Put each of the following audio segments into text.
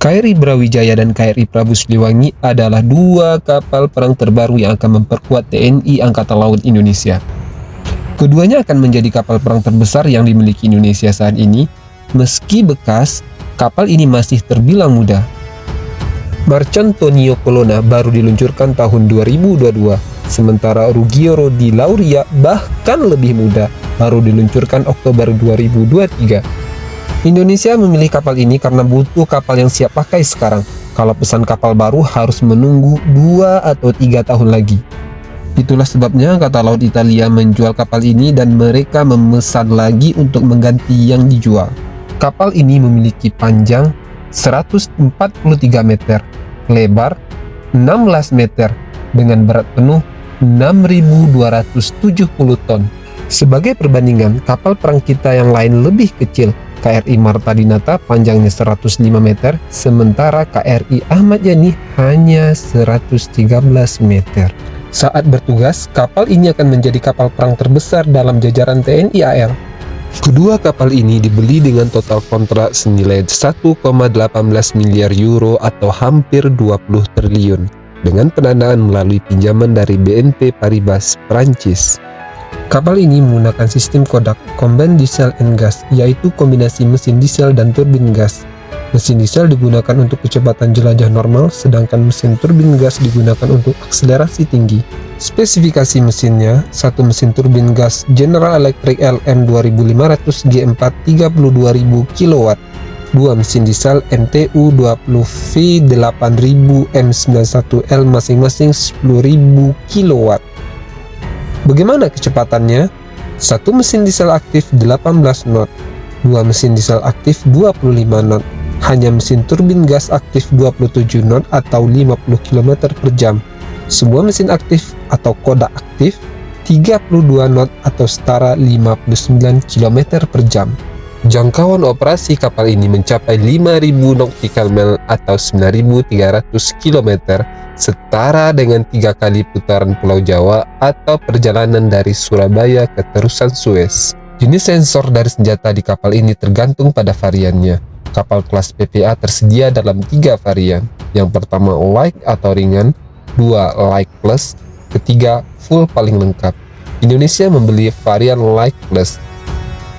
KRI Brawijaya dan KRI Prabu Siliwangi adalah dua kapal perang terbaru yang akan memperkuat TNI Angkatan Laut Indonesia. Keduanya akan menjadi kapal perang terbesar yang dimiliki Indonesia saat ini. Meski bekas, kapal ini masih terbilang muda. Marcantonio Colonna baru diluncurkan tahun 2022, sementara Ruggiero di Lauria bahkan lebih muda, baru diluncurkan Oktober 2023. Indonesia memilih kapal ini karena butuh kapal yang siap pakai sekarang. Kalau pesan kapal baru harus menunggu 2 atau 3 tahun lagi. Itulah sebabnya Angkatan Laut Italia menjual kapal ini dan mereka memesan lagi untuk mengganti yang dijual. Kapal ini memiliki panjang 143 meter, lebar 16 meter, dengan berat penuh 6.270 ton. Sebagai perbandingan, kapal perang kita yang lain lebih kecil. KRI Marta Dinata panjangnya 105 meter, sementara KRI Ahmad Yani hanya 113 meter. Saat bertugas, kapal ini akan menjadi kapal perang terbesar dalam jajaran TNI AL. Kedua kapal ini dibeli dengan total kontrak senilai 1,18 miliar euro atau hampir 20 triliun, dengan pendanaan melalui pinjaman dari BNP Paribas, Prancis. Kapal ini menggunakan sistem Kodak Combined Diesel and Gas, yaitu kombinasi mesin diesel dan turbin gas. Mesin diesel digunakan untuk kecepatan jelajah normal, sedangkan mesin turbin gas digunakan untuk akselerasi tinggi. Spesifikasi mesinnya, satu mesin turbin gas General Electric LM 2500 G4 32.000 kW, dua mesin diesel MTU 20V 8000 M91L masing-masing 10.000 kW. Bagaimana kecepatannya? Satu mesin diesel aktif 18 knot, dua mesin diesel aktif 25 knot, hanya mesin turbin gas aktif 27 knot atau 50 km per jam. Sebuah mesin aktif atau kodak aktif 32 knot atau setara 59 km per jam. Jangkauan operasi kapal ini mencapai 5.000 nautical mile atau 9.300 km, setara dengan 3 kali putaran Pulau Jawa atau perjalanan dari Surabaya ke Terusan Suez. Jenis sensor dari senjata di kapal ini tergantung pada variannya. Kapal kelas PPA tersedia dalam 3 varian. Yang pertama light atau ringan, 2 light plus, ketiga full paling lengkap. Indonesia membeli varian light plus.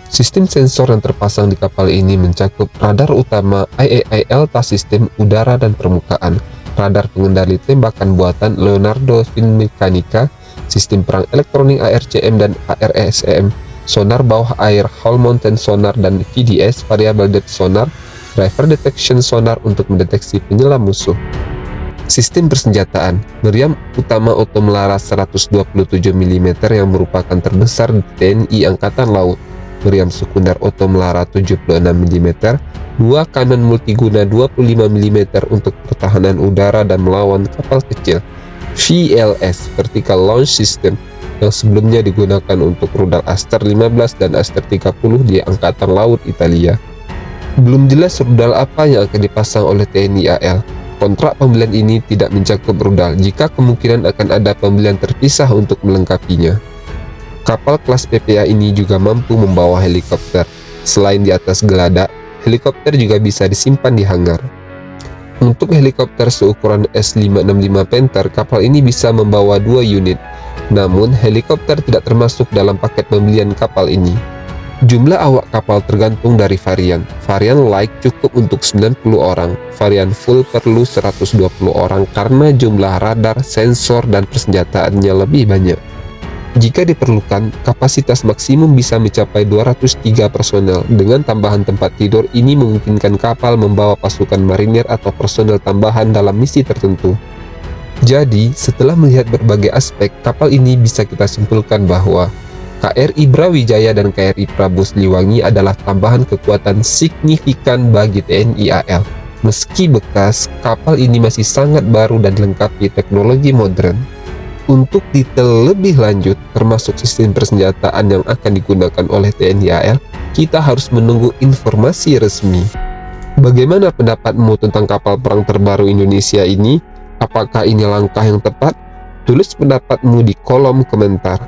Sistem sensor yang terpasang di kapal ini mencakup radar utama IAIL TAS sistem udara dan permukaan, radar pengendali tembakan buatan Leonardo Finmeccanica, sistem perang elektronik ARCM dan ARSM, sonar bawah air Hull Mountain Sonar dan VDS Variable Depth Sonar, driver detection sonar untuk mendeteksi penyelam musuh. Sistem persenjataan, meriam utama oto melaras 127 mm yang merupakan terbesar di TNI Angkatan Laut. Meriam sekunder oto melara 76 mm, dua kanon multiguna 25 mm untuk pertahanan udara dan melawan kapal kecil. VLS Vertical Launch System yang sebelumnya digunakan untuk rudal Aster 15 dan Aster 30 di Angkatan Laut Italia. Belum jelas rudal apa yang akan dipasang oleh TNI AL. Kontrak pembelian ini tidak mencakup rudal, jika kemungkinan akan ada pembelian terpisah untuk melengkapinya. Kapal kelas PPA ini juga mampu membawa helikopter. Selain di atas geladak, helikopter juga bisa disimpan di hanggar. Untuk helikopter seukuran S565 Panther, kapal ini bisa membawa 2 unit. Namun, helikopter tidak termasuk dalam paket pembelian kapal ini. Jumlah awak kapal tergantung dari varian. Varian light cukup untuk 90 orang, varian full perlu 120 orang karena jumlah radar, sensor, dan persenjataannya lebih banyak. Jika diperlukan, kapasitas maksimum bisa mencapai 203 personel. Dengan tambahan tempat tidur, ini memungkinkan kapal membawa pasukan marinir atau personel tambahan dalam misi tertentu. Jadi, setelah melihat berbagai aspek, kapal ini bisa kita simpulkan bahwa KRI Brawijaya dan KRI Prabu Siliwangi adalah tambahan kekuatan signifikan bagi TNI AL. Meski bekas, kapal ini masih sangat baru dan dilengkapi teknologi modern. Untuk detail lebih lanjut, termasuk sistem persenjataan yang akan digunakan oleh TNI AL, kita harus menunggu informasi resmi. Bagaimana pendapatmu tentang kapal perang terbaru Indonesia ini? Apakah ini langkah yang tepat? Tulis pendapatmu di kolom komentar.